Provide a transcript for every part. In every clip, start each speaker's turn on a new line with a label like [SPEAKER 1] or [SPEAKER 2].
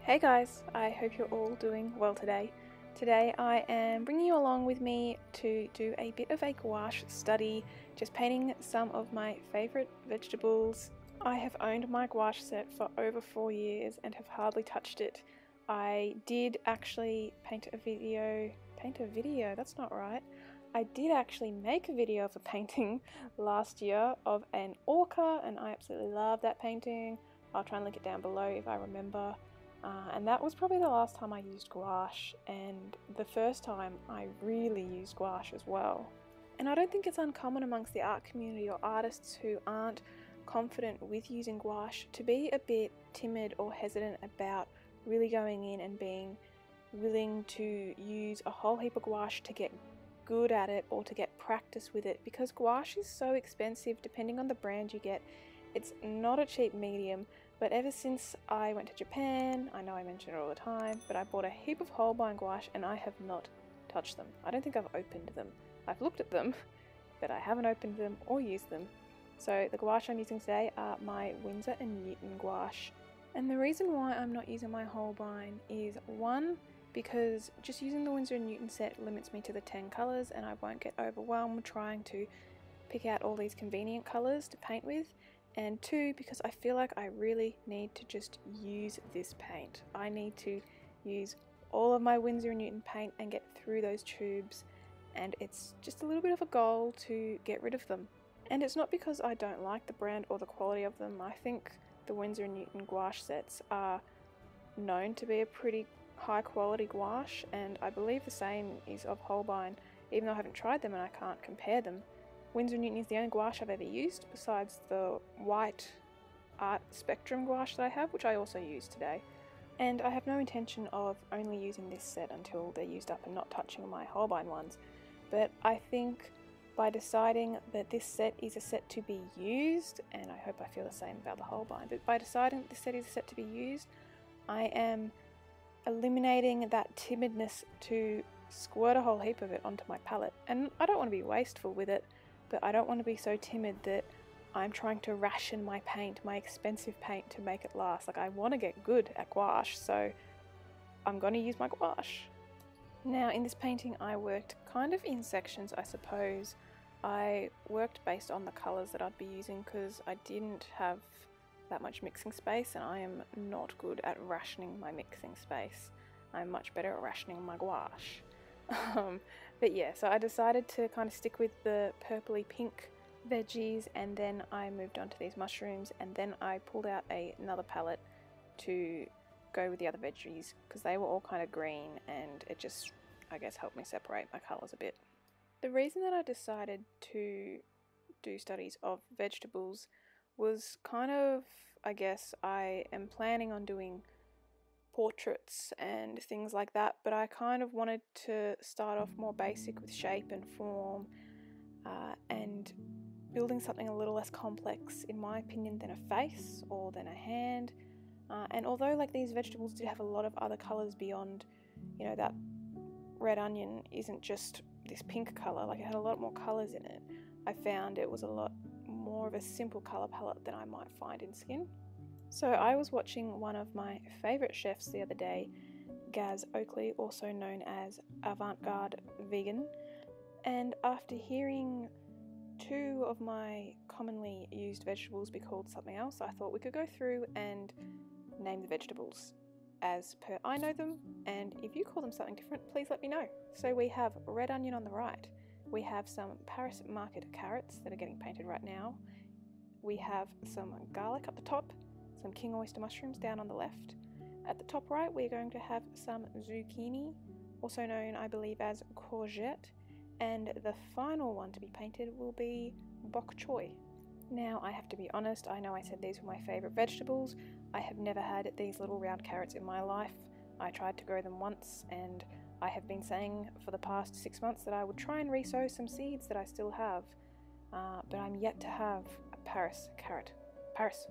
[SPEAKER 1] Hey guys, I hope you're all doing well today. Today I am bringing you along with me to do a bit of a gouache study, just painting some of my favourite vegetables. I have owned my gouache set for over 4 years and have hardly touched it. I did actually paint a video, that's not right. I did actually make a video of a painting last year of an orca and I absolutely love that painting. I'll try and link it down below if I remember. And that was probably the last time I used gouache, and the first time I really used gouache as well. And I don't think it's uncommon amongst the art community or artists who aren't confident with using gouache to be a bit timid or hesitant about really going in and being willing to use a whole heap of gouache to get good at it or to get practice with it, because gouache is so expensive depending on the brand you get. It's not a cheap medium. But ever since I went to Japan, I know I mention it all the time, but I bought a heap of Holbein gouache and I have not touched them. I don't think I've opened them. I've looked at them, but I haven't opened them or used them. So the gouache I'm using today are my Winsor & Newton gouache. And the reason why I'm not using my Holbein is, one, because just using the Winsor & Newton set limits me to the 10 colours and I won't get overwhelmed trying to pick out all these convenient colours to paint with. And two, because I feel like I really need to just use this paint. I need to use all of my Winsor & Newton paint and get through those tubes, and it's just a little bit of a goal to get rid of them. And it's not because I don't like the brand or the quality of them. I think the Winsor & Newton gouache sets are known to be a pretty high quality gouache, and I believe the same is of Holbein, even though I haven't tried them and I can't compare them. Winsor & Newton is the only gouache I've ever used, besides the white art spectrum gouache that I have, which I also use today. And I have no intention of only using this set until they're used up and not touching my Holbein ones. But I think by deciding that this set is a set to be used, and I hope I feel the same about the Holbein, but by deciding that this set is a set to be used, I am eliminating that timidness to squirt a whole heap of it onto my palette. And I don't want to be wasteful with it, but I don't want to be so timid that I'm trying to ration my paint, my expensive paint, to make it last. Like, I want to get good at gouache, so I'm going to use my gouache. Now, in this painting I worked kind of in sections, I suppose. I worked based on the colours that I'd be using because I didn't have that much mixing space, and I am not good at rationing my mixing space. I'm much better at rationing my gouache. But yeah, so I decided to kind of stick with the purpley pink veggies, and then I moved on to these mushrooms, and then I pulled out another palette to go with the other veggies because they were all kind of green, and it just, I guess, helped me separate my colours a bit. The reason that I decided to do studies of vegetables was kind of, I guess, I am planning on doing portraits and things like that, but I kind of wanted to start off more basic with shape and form, and building something a little less complex, in my opinion, than a face or than a hand. And although like these vegetables did have a lot of other colours beyond, you know, that red onion isn't just this pink colour, like it had a lot more colours in it, I found it was a lot more of a simple colour palette than I might find in skin. So I was watching one of my favourite chefs the other day, Gaz Oakley, also known as Avant-Garde Vegan, and after hearing two of my commonly used vegetables be called something else, I thought we could go through and name the vegetables as per I know them, and if you call them something different, please let me know. So we have red onion on the right, we have some Paris market carrots that are getting painted right now, we have some garlic up the top, some king oyster mushrooms down on the left. At the top right we're going to have some zucchini, also known I believe as courgette, and the final one to be painted will be bok choy. Now I have to be honest, I know I said these were my favourite vegetables. I have never had these little round carrots in my life. I tried to grow them once, and I have been saying for the past 6 months that I would try and resow some seeds that I still have, but I'm yet to have a Paris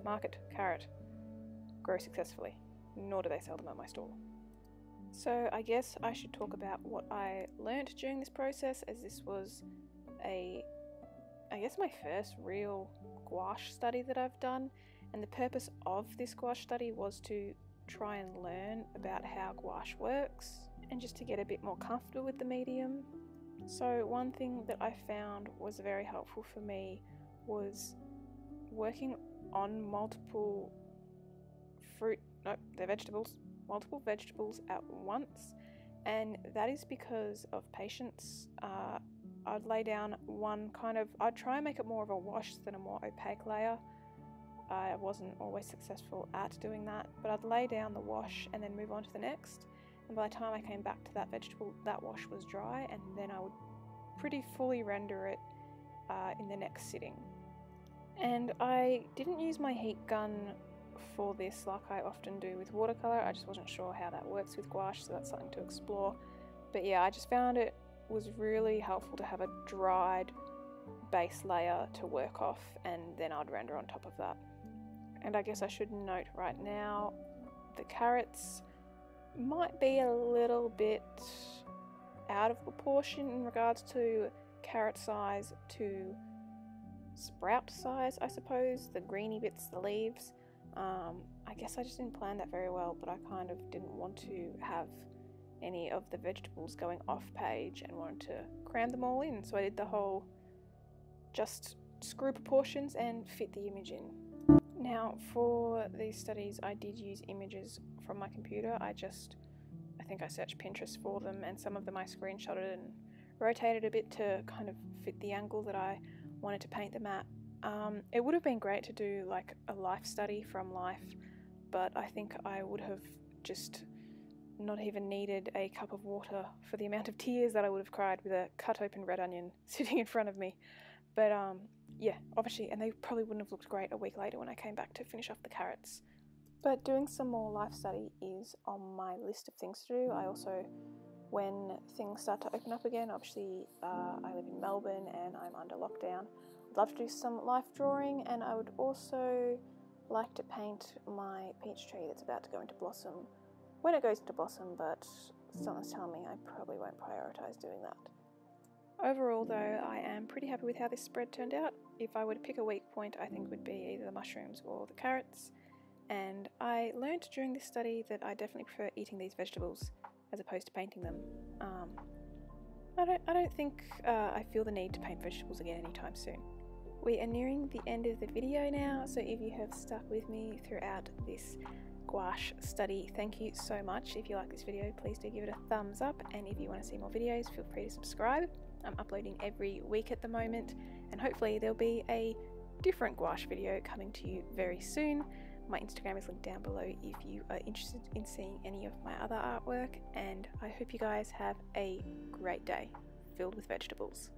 [SPEAKER 1] market carrot grow successfully, nor do they sell them at my stall. So I guess I should talk about what I learnt during this process, as this was I guess my first real gouache study that I've done, and the purpose of this gouache study was to try and learn about how gouache works and just to get a bit more comfortable with the medium. So one thing that I found was very helpful for me was working on multiple vegetables at once, and that is because of patience. I'd lay down I'd try and make it more of a wash than a more opaque layer. I wasn't always successful at doing that, but I'd lay down the wash and then move on to the next, and by the time I came back to that vegetable, that wash was dry, and then I would pretty fully render it in the next sitting. And I didn't use my heat gun for this like I often do with watercolour. I just wasn't sure how that works with gouache, so that's something to explore. But yeah, I just found it was really helpful to have a dried base layer to work off, and then I'd render on top of that. And I guess I should note right now, the carrots might be a little bit out of proportion in regards to carrot size to sprout size, I suppose. The greeny bits, the leaves. I guess I just didn't plan that very well, but I kind of didn't want to have any of the vegetables going off page and wanted to cram them all in, so I did the whole just screw proportions and fit the image in. Now for these studies I did use images from my computer. I think I searched Pinterest for them, and some of them I screenshotted and rotated a bit to kind of fit the angle that I wanted to paint them at. It would have been great to do like a life study from life, but I think I would have just not even needed a cup of water for the amount of tears that I would have cried with a cut open red onion sitting in front of me. But yeah, obviously, and they probably wouldn't have looked great a week later when I came back to finish off the carrots. But doing some more life study is on my list of things to do. I also, when things start to open up again, obviously I live in Melbourne and I'm under lockdown, I'd love to do some life drawing, and I would also like to paint my peach tree that's about to go into blossom when it goes into blossom, but something's telling me I probably won't prioritise doing that. Overall though, I am pretty happy with how this spread turned out. If I were to pick a weak point, I think would be either the mushrooms or the carrots, and I learned during this study that I definitely prefer eating these vegetables as opposed to painting them. I don't think I feel the need to paint vegetables again anytime soon. We are nearing the end of the video now, so if you have stuck with me throughout this gouache study, thank you so much. If you like this video, please do give it a thumbs up, and if you want to see more videos, feel free to subscribe. I'm uploading every week at the moment, and hopefully there'll be a different gouache video coming to you very soon. My Instagram is linked down below if you are interested in seeing any of my other artwork, and I hope you guys have a great day filled with vegetables.